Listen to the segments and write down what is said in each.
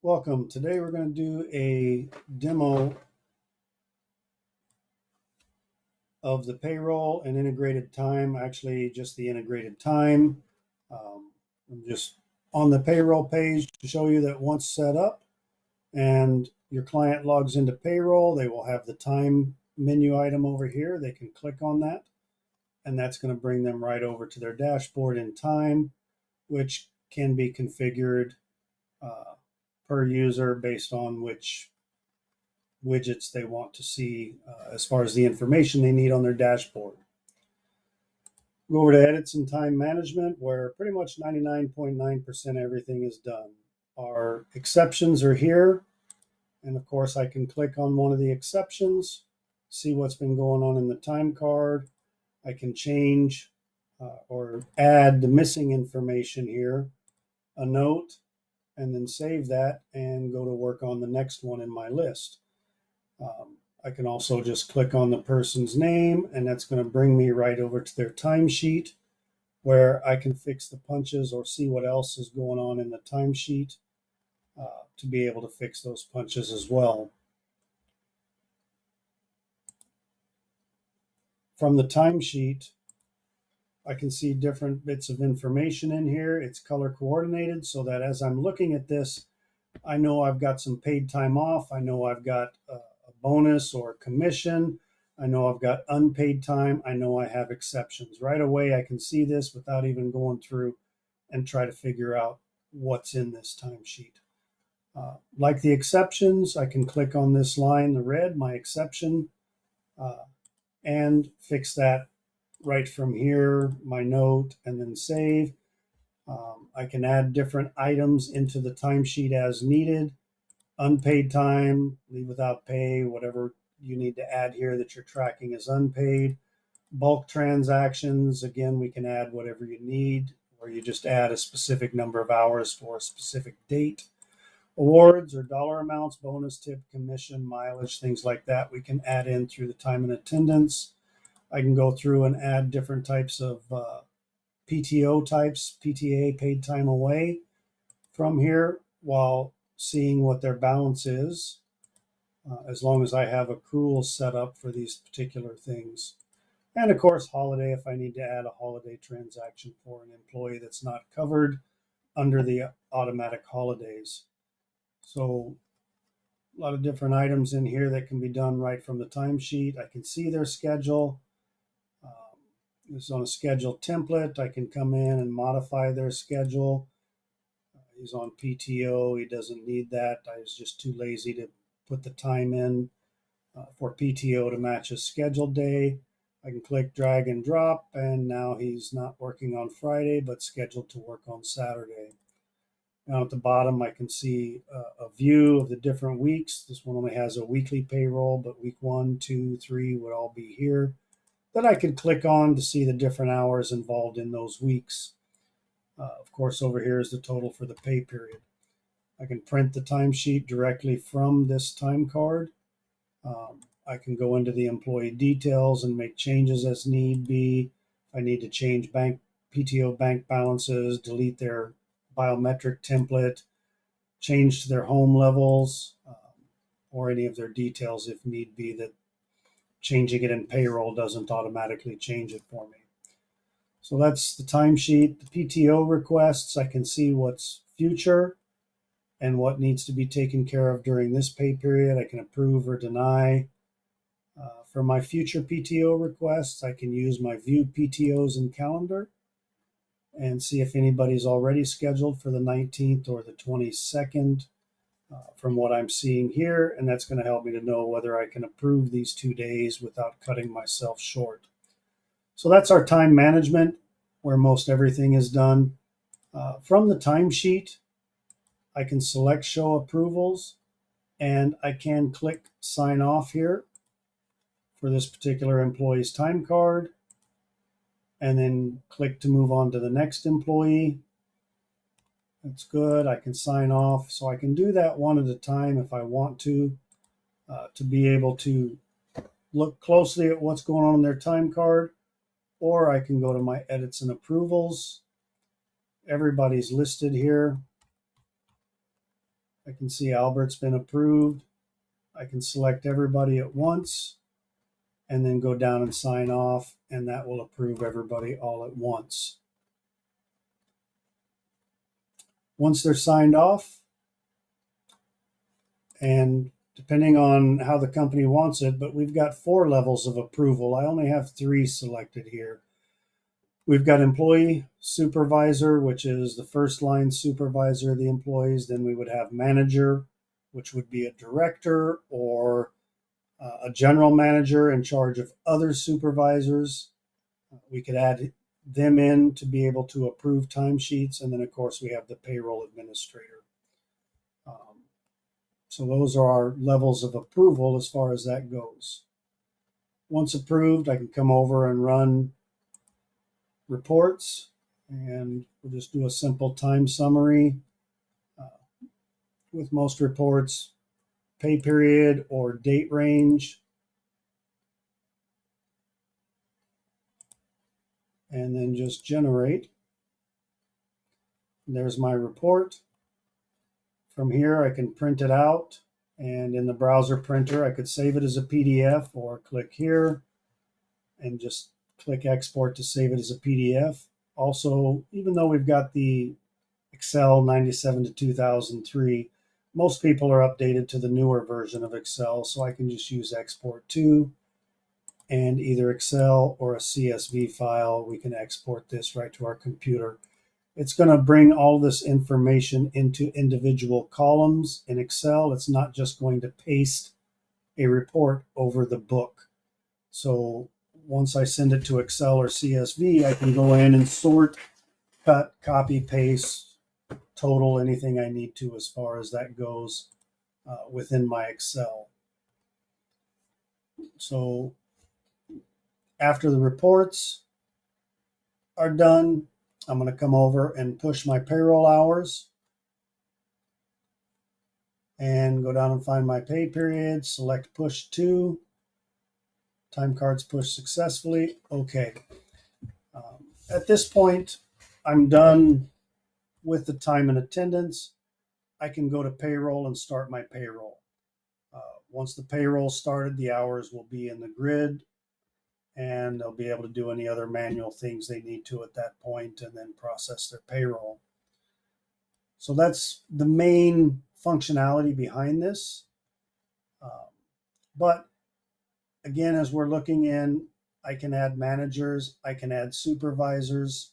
Welcome. Today we're going to do a demo of the payroll and integrated time, actually just the integrated time. I'm just on the payroll page to show you that once set up and your client logs into payroll, they will have the time menu item over here. They can click on that and that's going to bring them right over to their dashboard in time, which can be configured uh, per user based on which widgets they want to see as far as the information they need on their dashboard. Go over to edits and time management, where pretty much 99.9% everything is done. Our exceptions are here. And of course, I can click on one of the exceptions, see what's been going on in the time card. I can change or add the missing information here, a note, and then save that and go to work on the next one in my list. I can also just click on the person's name, and that's going to bring me right over to their timesheet where I can fix the punches or see what else is going on in the timesheet to be able to fix those punches as well. From the timesheet, I can see different bits of information in here. It's color coordinated so that as I'm looking at this, I know I've got some paid time off. I know I've got a bonus or commission. I know I've got unpaid time. I know I have exceptions. Right away, I can see this without even going through and try to figure out what's in this timesheet. Like the exceptions, I can click on this line, the red, my exception, and fix that right from here, my note, and then save. I can add different items into the timesheet as needed. Unpaid time, leave without pay, whatever you need to add here that you're tracking as unpaid. Bulk transactions, again, we can add whatever you need, or you just add a specific number of hours for a specific date. Awards or dollar amounts, bonus, tip, commission, mileage, things like that, we can add in through the time and attendance. I can go through and add different types of PTO types, PTA, paid time away, from here while seeing what their balance is, as long as I have accruals set up for these particular things. And of course, holiday, if I need to add a holiday transaction for an employee that's not covered under the automatic holidays. So a lot of different items in here that can be done right from the timesheet. I can see their schedule. This is on a schedule template. I can come in and modify their schedule. He's on PTO. He doesn't need that. I was just too lazy to put the time in for PTO to match his scheduled day. I can click drag and drop, and now he's not working on Friday, but scheduled to work on Saturday. Now at the bottom, I can see a view of the different weeks. This one only has a weekly payroll, but week 1, 2, 3 would all be here. That I could click on to see the different hours involved in those weeks. Of course, over here is the total for the pay period. I can print the timesheet directly from this time card. I can go into the employee details and make changes as need be. If I need to change bank PTO bank balances, delete their biometric template, change to their home levels, or any of their details if need be, that changing it in payroll doesn't automatically change it for me. So that's the timesheet. The PTO requests, I can see what's future and what needs to be taken care of during this pay period. I can approve or deny. For my future PTO requests, I can use my view PTOs in calendar and see if anybody's already scheduled for the 19th or the 22nd from what I'm seeing here. And that's going to help me to know whether I can approve these 2 days without cutting myself short. So that's our time management, where most everything is done. From the timesheet, I can select show approvals, and I can click sign off here for this particular employee's time card, and then click to move on to the next employee. That's good. I can sign off. So I can do that one at a time if I want to be able to look closely at what's going on in their time card, or I can go to my edits and approvals. Everybody's listed here. I can see Albert's been approved. I can select everybody at once and then go down and sign off, and that will approve everybody all at once. Once they're signed off, and depending on how the company wants it, but we've got 4 levels of approval. I only have 3 selected here. We've got employee supervisor, which is the first line supervisor of the employees. Then we would have manager, which would be a director or a general manager in charge of other supervisors. We could add them in to be able to approve timesheets. And then, of course, we have the payroll administrator. So those are our levels of approval as far as that goes. Once approved, I can come over and run reports, and we'll just do a simple time summary. With most reports, pay period or date range, and then just generate. And there's my report. From here, I can print it out, and in the browser printer, I could save it as a PDF or click here and just click export to save it as a PDF. Also, even though we've got the Excel 97 to 2003, most people are updated to the newer version of Excel, so I can just use export to, and either Excel or a CSV file, we can export this right to our computer. It's going to bring all this information into individual columns in Excel. It's not just going to paste a report over the book. So once I send it to Excel or CSV, I can go in and sort, cut, copy, paste, total, anything I need to as far as that goes within my Excel. So after the reports are done, I'm going to come over and push my payroll hours and go down and find my pay period, select push to, time cards pushed successfully. Okay. At this point, I'm done with the time and attendance. I can go to payroll and start my payroll. Once the payroll started, the hours will be in the grid, and they'll be able to do any other manual things they need to at that point and then process their payroll. So that's the main functionality behind this. But again, as we're looking in, I can add managers, I can add supervisors.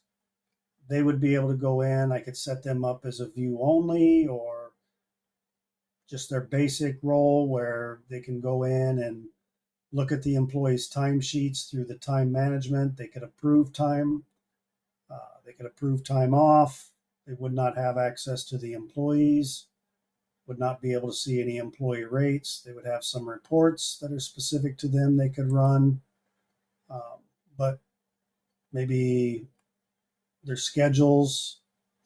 They would be able to go in. I could set them up as a view only or just their basic role where they can go in and look at the employees' timesheets through the time management. They could approve time. They could approve time off. They would not have access to the employees, would not be able to see any employee rates. They would have some reports that are specific to them they could run, but maybe their schedules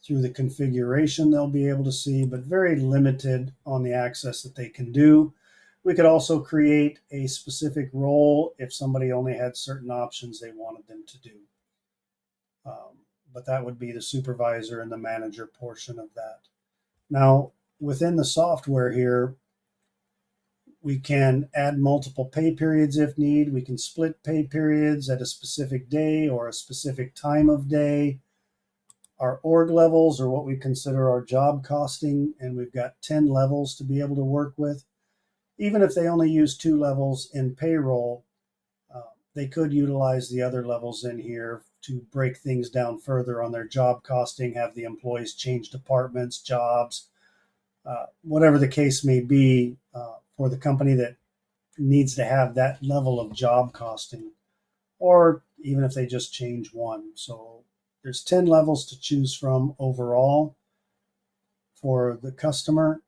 through the configuration they'll be able to see, but very limited on the access that they can do. We could also create a specific role if somebody only had certain options they wanted them to do. But that would be the supervisor and the manager portion of that. Now, within the software here, we can add multiple pay periods if need. We can split pay periods at a specific day or a specific time of day. Our org levels are what we consider our job costing, and we've got 10 levels to be able to work with. Even if they only use 2 levels in payroll, they could utilize the other levels in here to break things down further on their job costing, have the employees change departments, jobs, whatever the case may be for the company that needs to have that level of job costing, or even if they just change one. So there's 10 levels to choose from overall for the customer,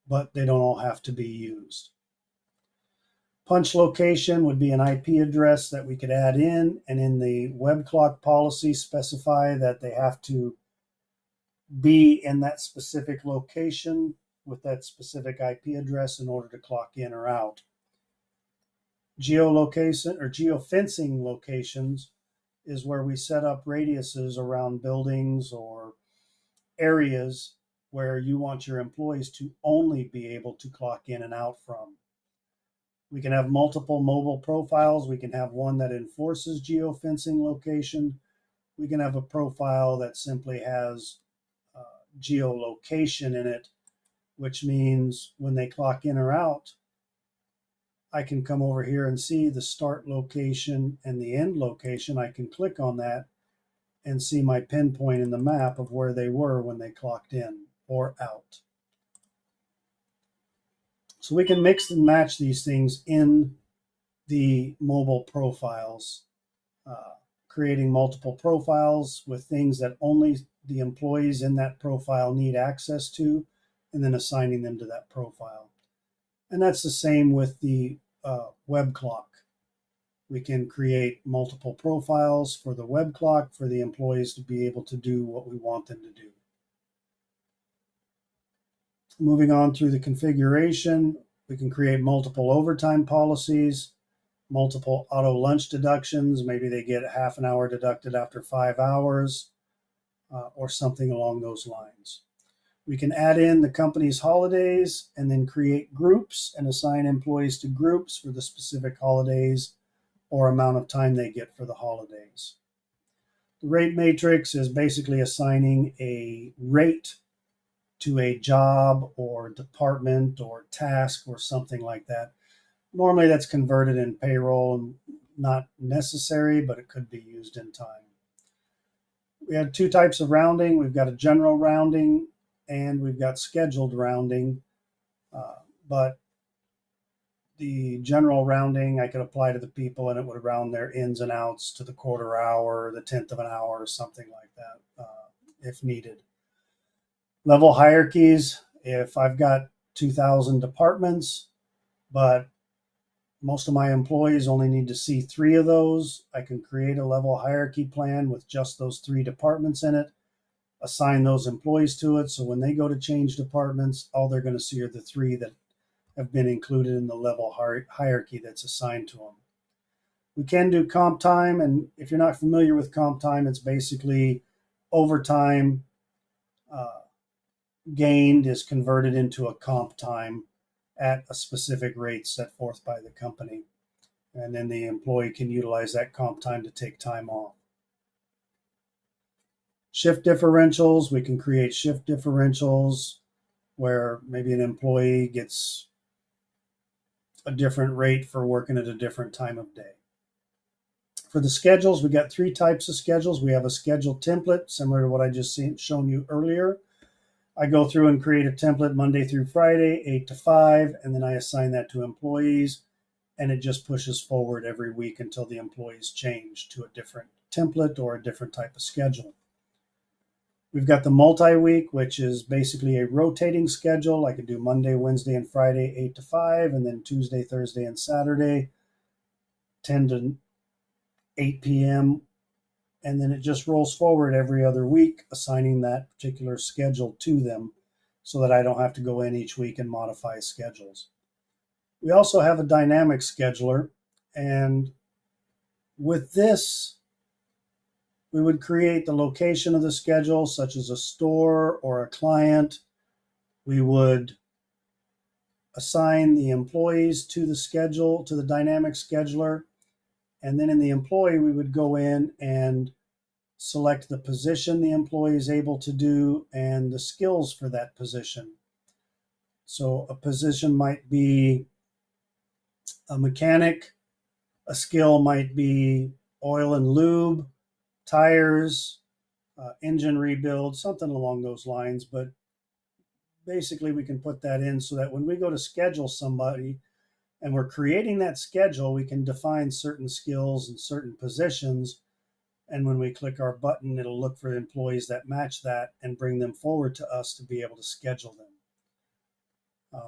but they don't all have to be used. Punch location would be an IP address that we could add in, and in the web clock policy specify that they have to be in that specific location with that specific IP address in order to clock in or out. Geolocation or geofencing locations is where we set up radiuses around buildings or areas where you want your employees to only be able to clock in and out from. We can have multiple mobile profiles. We can have one that enforces geofencing location. We can have a profile that simply has geolocation in it, which means when they clock in or out, I can come over here and see the start location and the end location. I can click on that and see my pinpoint in the map of where they were when they clocked in or out. So we can mix and match these things in the mobile profiles, creating multiple profiles with things that only the employees in that profile need access to, and then assigning them to that profile. And that's the same with the web clock. We can create multiple profiles for the web clock for the employees to be able to do what we want them to do. Moving on through the configuration, we can create multiple overtime policies, multiple auto lunch deductions. Maybe they get half an hour deducted after 5 hours, or something along those lines. We can add in the company's holidays and then create groups and assign employees to groups for the specific holidays or amount of time they get for the holidays. The rate matrix is basically assigning a rate to a job or department or task or something like that. Normally that's converted in payroll and not necessary, but it could be used in time. We had two types of rounding. We've got a general rounding and we've got scheduled rounding, but the general rounding I could apply to the people and it would round their ins and outs to the quarter hour, the tenth of an hour, or something like that, if needed. Level hierarchies, if I've got 2,000 departments, but most of my employees only need to see 3 of those, I can create a level hierarchy plan with just those 3 departments in it, assign those employees to it, so when they go to change departments, all they're going to see are the 3 that have been included in the level hierarchy that's assigned to them. We can do comp time, and if you're not familiar with comp time, it's basically overtime gained is converted into a comp time at a specific rate set forth by the company. And then the employee can utilize that comp time to take time off. Shift differentials, we can create shift differentials where maybe an employee gets a different rate for working at a different time of day. For the schedules, we got 3 types of schedules. We have a schedule template, similar to what I just shown you earlier. I go through and create a template Monday through Friday, 8 to 5, and then I assign that to employees, and it just pushes forward every week until the employees change to a different template or a different type of schedule. We've got the multi-week, which is basically a rotating schedule. I could do Monday, Wednesday, and Friday, 8 to 5, and then Tuesday, Thursday, and Saturday, 10 to 8 p.m., and then it just rolls forward every other week, assigning that particular schedule to them so that I don't have to go in each week and modify schedules. We also have a dynamic scheduler, and with this, we would create the location of the schedule, such as a store or a client. We would assign the employees to the schedule, to the dynamic scheduler, and then in the employee, we would go in and select the position the employee is able to do and the skills for that position. So a position might be a mechanic, a skill might be oil and lube, tires, engine rebuild, something along those lines. But basically we can put that in so that when we go to schedule somebody and we're creating that schedule, we can define certain skills and certain positions. And when we click our button, it'll look for employees that match that and bring them forward to us to be able to schedule them.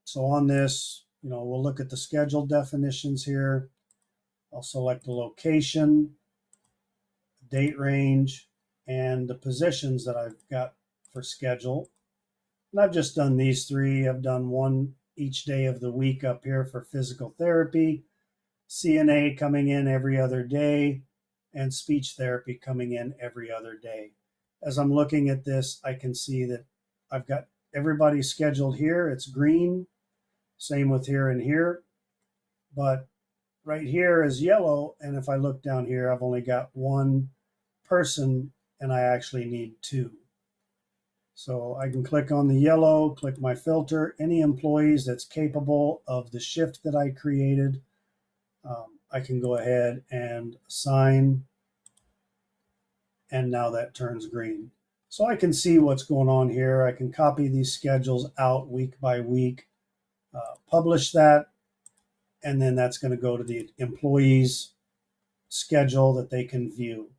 So on this, we'll look at the schedule definitions here. I'll select the location, date range, and the positions that I've got for schedule. And I've just done these 3. I've done one each day of the week up here for physical therapy, CNA coming in every other day, and speech therapy coming in every other day. As I'm looking at this, I can see that I've got everybody scheduled here. It's green. Same with here and here. But right here is yellow. And if I look down here, I've only got one person and I actually need two. So I can click on the yellow, click my filter, any employees that's capable of the shift that I created. I can go ahead and assign, and now that turns green. So I can see what's going on here. I can copy these schedules out week by week, publish that, and then that's going to go to the employees' schedule that they can view.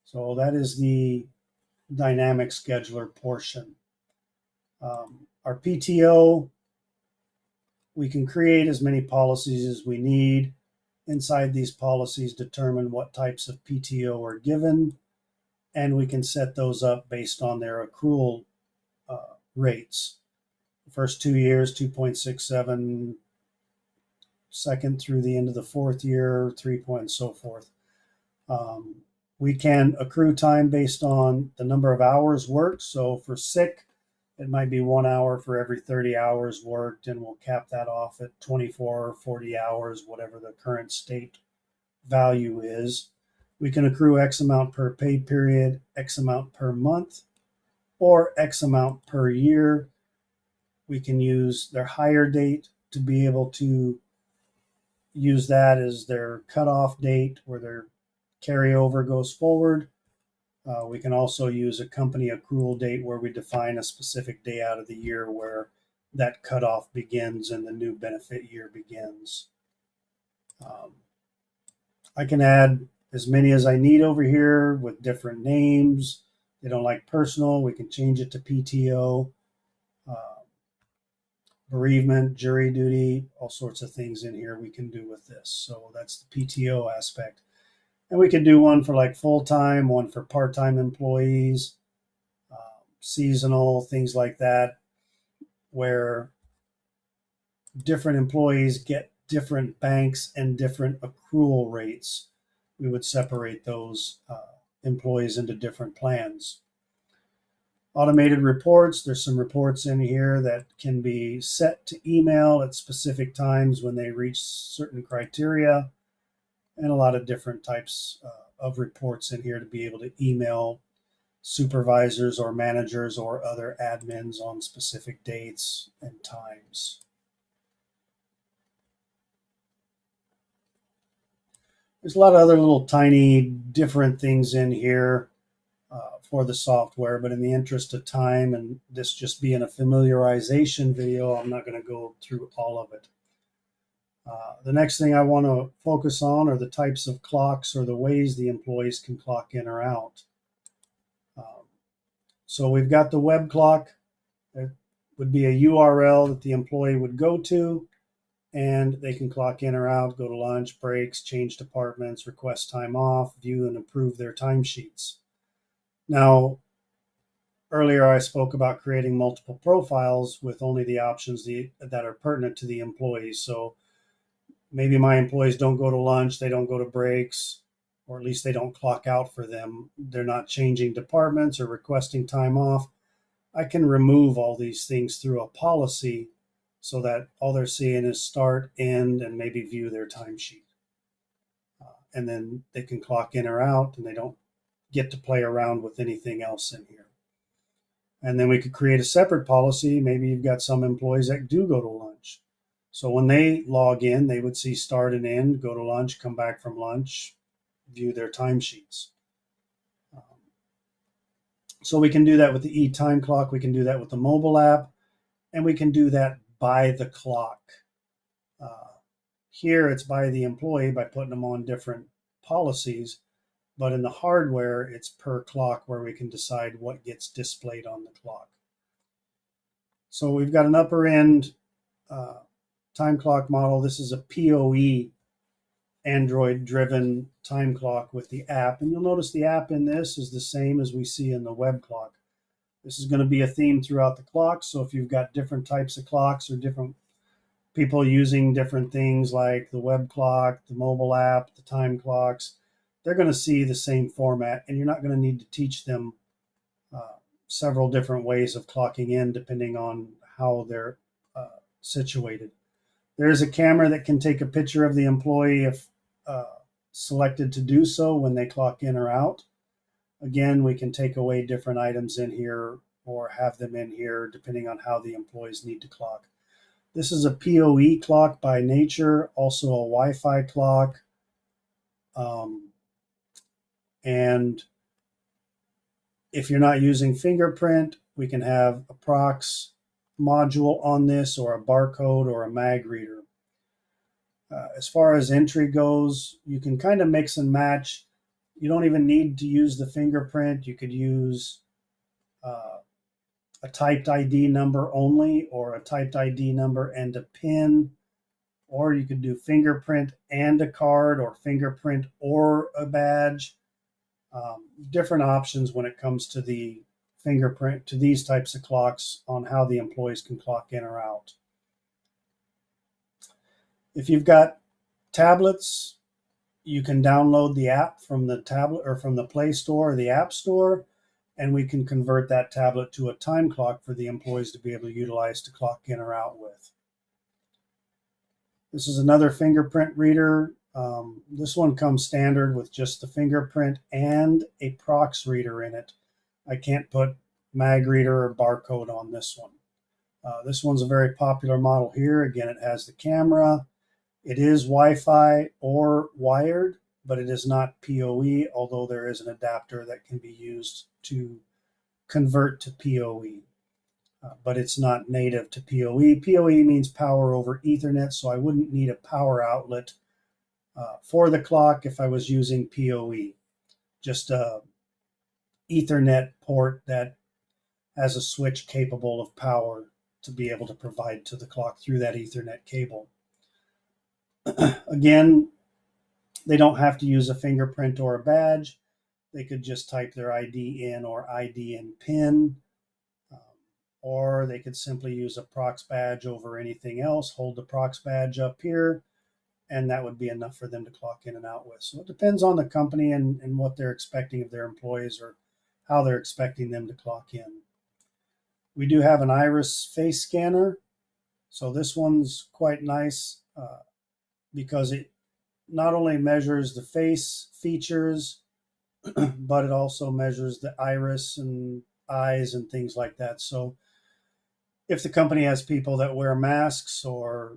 So that is the dynamic scheduler portion. Our PTO, we can create as many policies as we need. Inside these policies, determine what types of PTO are given, and we can set those up based on their accrual rates. The first 2 years, 2.67, second through the end of the fourth year, 3 point, so forth. We can accrue time based on the number of hours worked. So for sick, it might be 1 hour for every 30 hours worked, and we'll cap that off at 24 or 40 hours, whatever the current state value is. We can accrue X amount per pay period, X amount per month, or X amount per year. We can use their hire date to be able to use that as their cutoff date where their carryover goes forward. We can also use a company accrual date where we define a specific day out of the year where that cutoff begins and the new benefit year begins. I can add as many as I need over here with different names. They don't like personal, we can change it to PTO, bereavement, jury duty, all sorts of things in here we can do with this. So that's the PTO aspect. And we could do one for like full-time, one for part-time employees, seasonal, things like that, where different employees get different banks and different accrual rates. We would separate those employees into different plans. Automated reports, there's some reports in here that can be set to email at specific times when they reach certain criteria, and a lot of different types of reports in here to be able to email supervisors or managers or other admins on specific dates and times. There's a lot of other little tiny different things in here for the software, but in the interest of time and this just being a familiarization video, I'm not going to go through all of it. The next thing I want to focus on are the types of clocks or the ways the employees can clock in or out. So we've got the web clock. It would be a URL that the employee would go to, and they can clock in or out, go to lunch, breaks, change departments, request time off, view and approve their timesheets. Now, earlier I spoke about creating multiple profiles with only the options that are pertinent to the employees. So maybe my employees don't go to lunch, they don't go to breaks, or at least they don't clock out for them. They're not changing departments or requesting time off. I can remove all these things through a policy so that all they're seeing is start, end, and maybe view their timesheet. And then they can clock in or out, and they don't get to play around with anything else in here. And then we could create a separate policy. Maybe you've got some employees that do go to lunch. So when they log in, they would see start and end, go to lunch, come back from lunch, view their timesheets. So we can do that with the e-time clock. We can do that with the mobile app, and we can do that by the clock. Here it's by the employee by putting them on different policies, but in the hardware, it's per clock where we can decide what gets displayed on the clock. So we've got an upper end time clock model. This is a PoE Android driven time clock with the app. And you'll notice the app in this is the same as we see in the web clock. This is going to be a theme throughout the clock. So if you've got different types of clocks or different people using different things like the web clock, the mobile app, the time clocks, they're going to see the same format, and you're not going to need to teach them several different ways of clocking in depending on how they're situated. There is a camera that can take a picture of the employee if selected to do so when they clock in or out. Again, we can take away different items in here or have them in here depending on how the employees need to clock. This is a PoE clock by nature, also a Wi-Fi clock. And if you're not using fingerprint, we can have a prox module on this or a barcode or a mag reader. As far as entry goes, you can kind of mix and match. You don't even need to use the fingerprint. You could use a typed ID number only, or a typed ID number and a PIN, or you could do fingerprint and a card, or fingerprint or a badge. Different options when it comes to the fingerprint, to these types of clocks, on how the employees can clock in or out. If you've got tablets, you can download the app from the tablet or from the Play Store or the App Store, and we can convert that tablet to a time clock for the employees to be able to utilize to clock in or out with. This is another fingerprint reader. This one comes standard with just the fingerprint and a prox reader in it. I can't put mag reader or barcode on this one. This one's a very popular model here. Again, it has the camera. It is Wi-Fi or wired, but it is not PoE, although there is an adapter that can be used to convert to PoE. But it's not native to PoE. PoE means power over Ethernet, so I wouldn't need a power outlet for the clock if I was using PoE. Just a Ethernet port that has a switch capable of power to be able to provide to the clock through that Ethernet cable. Again, they don't have to use a fingerprint or a badge. They could just type their ID in or ID in PIN, or they could simply use a prox badge over anything else, hold the prox badge up here, and that would be enough for them to clock in and out with. So it depends on the company and what they're expecting of their employees, or how they're expecting them to clock in. We do have an iris face scanner. So this one's quite nice because it not only measures the face features, but it also measures the iris and eyes and things like that. So if the company has people that wear masks or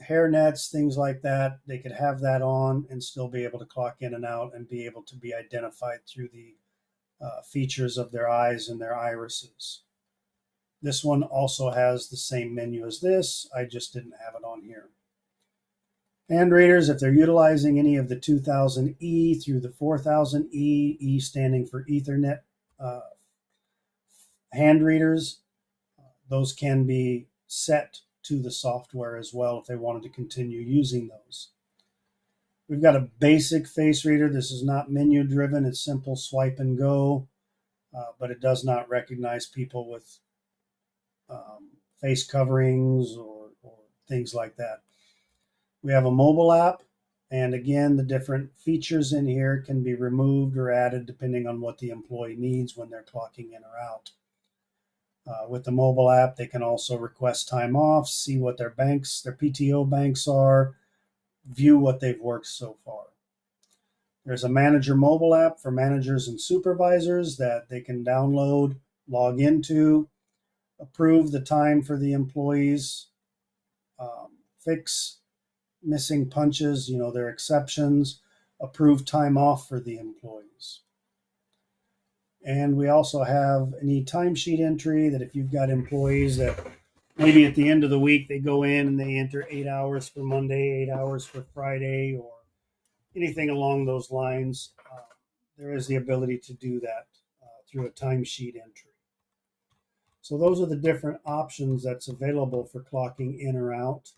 hair nets, things like that, they could have that on and still be able to clock in and out and be able to be identified through the features of their eyes and their irises. This one also has the same menu as this. I just didn't have it on here. Hand readers, if they're utilizing any of the 2000E through the 4000E, E standing for Ethernet hand readers, those can be set to the software as well if they wanted to continue using those. We've got a basic face reader. This is not menu driven. It's simple swipe and go, but it does not recognize people with face coverings or things like that. We have a mobile app, and again, the different features in here can be removed or added depending on what the employee needs when they're clocking in or out. With the mobile app, they can also request time off, see what their PTO banks are, view what they've worked so far. There's a manager mobile app for managers and supervisors that they can download, log into, approve the time for the employees, fix missing punches, their exceptions, approve time off for the employees. And we also have an e-timesheet entry that if you've got employees that maybe at the end of the week they go in and they enter 8 hours for Monday, 8 hours for Friday, or anything along those lines, there is the ability to do that through a timesheet entry. So those are the different options that's available for clocking in or out.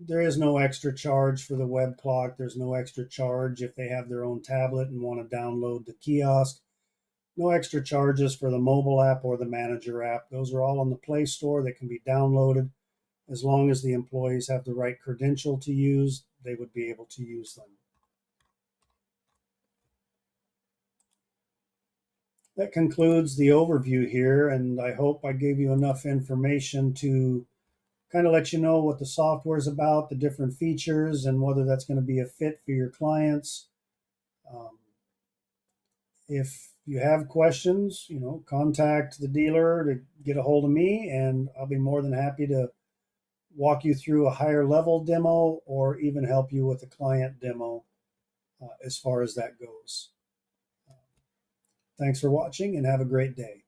There is no extra charge for the web clock. There's no extra charge if they have their own tablet and want to download the kiosk. No extra charges for the mobile app or the manager app. Those are all on the Play Store. They can be downloaded. As long as the employees have the right credential to use, they would be able to use them. that concludes the overview here, and I hope I gave you enough information to kind of let you know what the software is about, the different features, and whether that's going to be a fit for your clients. Um, if you have questions, contact the dealer to get a hold of me, and I'll be more than happy to walk you through a higher level demo or even help you with a client demo as far as that goes. Thanks for watching and have a great day.